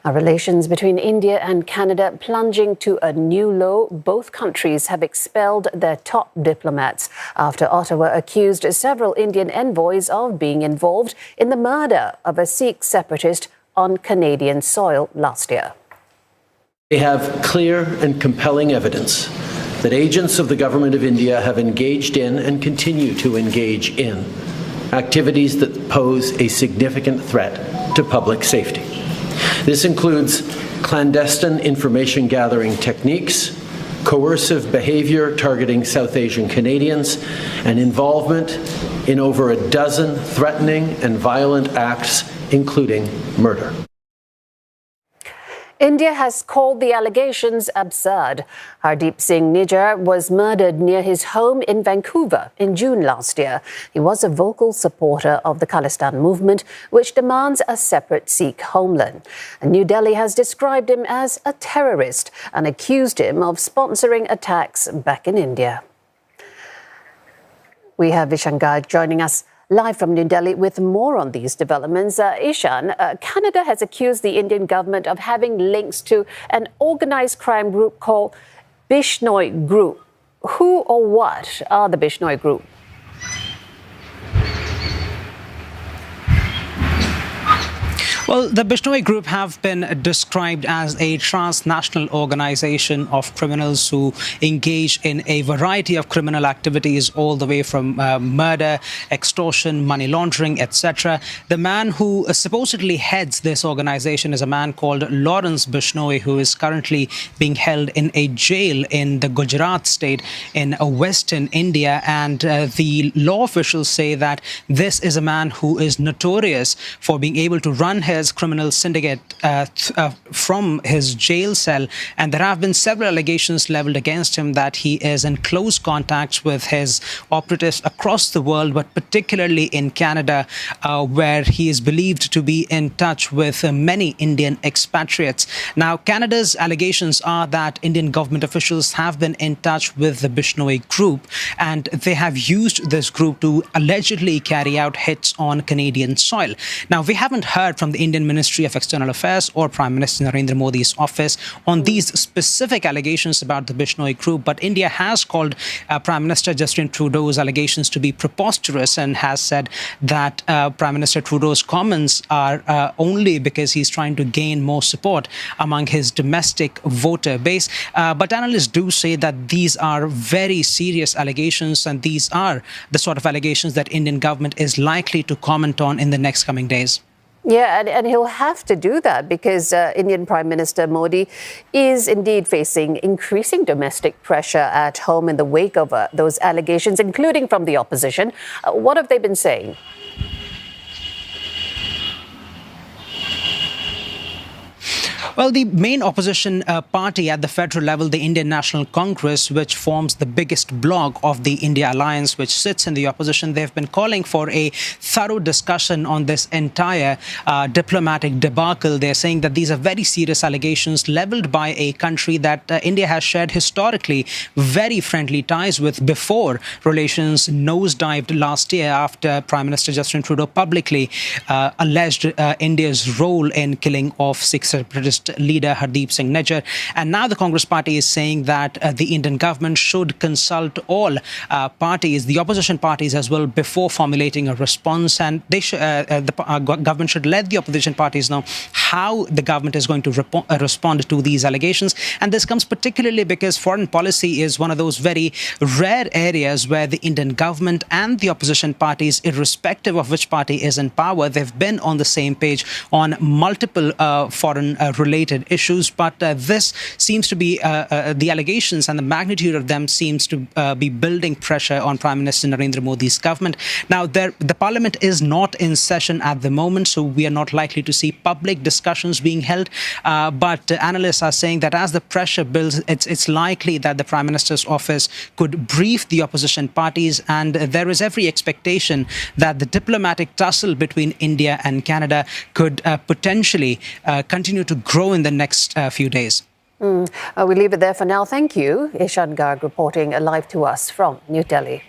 Relations between India and Canada plunging to a new low. Both countries have expelled their top diplomats after Ottawa accused several Indian envoys of being involved in the murder of a Sikh separatist on Canadian soil last year. They have clear and compelling evidence that agents of the Government of India have engaged in and continue to engage in activities that pose a significant threat to public safety. This includes clandestine information gathering techniques, coercive behavior targeting South Asian Canadians, and involvement in over a dozen threatening and violent acts, including murder. India has called the allegations absurd. Hardeep Singh Nijjar was murdered near his home in Vancouver in June last year. He was a vocal supporter of the Khalistan movement, which demands a separate Sikh homeland. New Delhi has described him as a terrorist and accused him of sponsoring attacks back in India. We have Ishan Garg joining us live from New Delhi with more on these developments. Ishan, Canada has accused the Indian government of having links to an organised crime group called Bishnoi Group. Who or what are the Bishnoi Group? Well, the Bishnoi Group have been described as a transnational organization of criminals who engage in a variety of criminal activities, all the way from murder, extortion, money laundering, etc. The man who supposedly heads this organization is a man called Lawrence Bishnoi, who is currently being held in a jail in the Gujarat state in western India. And the law officials say that this is a man who is notorious for being able to run his criminal syndicate from his jail cell, and there have been several allegations leveled against him that he is in close contact with his operatives across the world, but particularly in Canada, where he is believed to be in touch with many Indian expatriates. Now, Canada's allegations are that Indian government officials have been in touch with the Bishnoi Group, and they have used this group to allegedly carry out hits on Canadian soil. Now, we haven't heard from the Indian Ministry of External Affairs or Prime Minister Narendra Modi's office on these specific allegations about the Bishnoi Group, but India has called Prime Minister Justin Trudeau's allegations to be preposterous and has said that Prime Minister Trudeau's comments are only because he's trying to gain more support among his domestic voter base. But analysts do say that these are very serious allegations, and these are the sort of allegations that Indian government is likely to comment on in the next coming days. Yeah, and he'll have to do that because Indian Prime Minister Modi is indeed facing increasing domestic pressure at home in the wake of those allegations, including from the opposition. What have they been saying? Well, the main opposition party at the federal level, the Indian National Congress, which forms the biggest bloc of the India Alliance, which sits in the opposition, they've been calling for a thorough discussion on this entire diplomatic debacle. They're saying that these are very serious allegations leveled by a country that India has shared historically very friendly ties with before relations nosedived last year after Prime Minister Justin Trudeau publicly alleged India's role in killing off Sikh separatist leader Hardeep Singh Nijjar. And now the Congress party is saying that the Indian government should consult all parties, the opposition parties as well, before formulating a response. And they the government should let the opposition parties know how the government is going to respond to these allegations. And this comes particularly because foreign policy is one of those very rare areas where the Indian government and the opposition parties, irrespective of which party is in power, they've been on the same page on multiple foreign related issues. But this seems to be the allegations and the magnitude of them seems to be building pressure on Prime Minister Narendra Modi's government. Now, the parliament is not in session at the moment, so we are not likely to see public discussions being held. But analysts are saying that as the pressure builds, it's likely that the Prime Minister's office could brief the opposition parties, and there is every expectation that the diplomatic tussle between India and Canada could potentially continue to grow in the next few days. We leave it there for now. Thank you. Ishan Garg reporting live to us from New Delhi.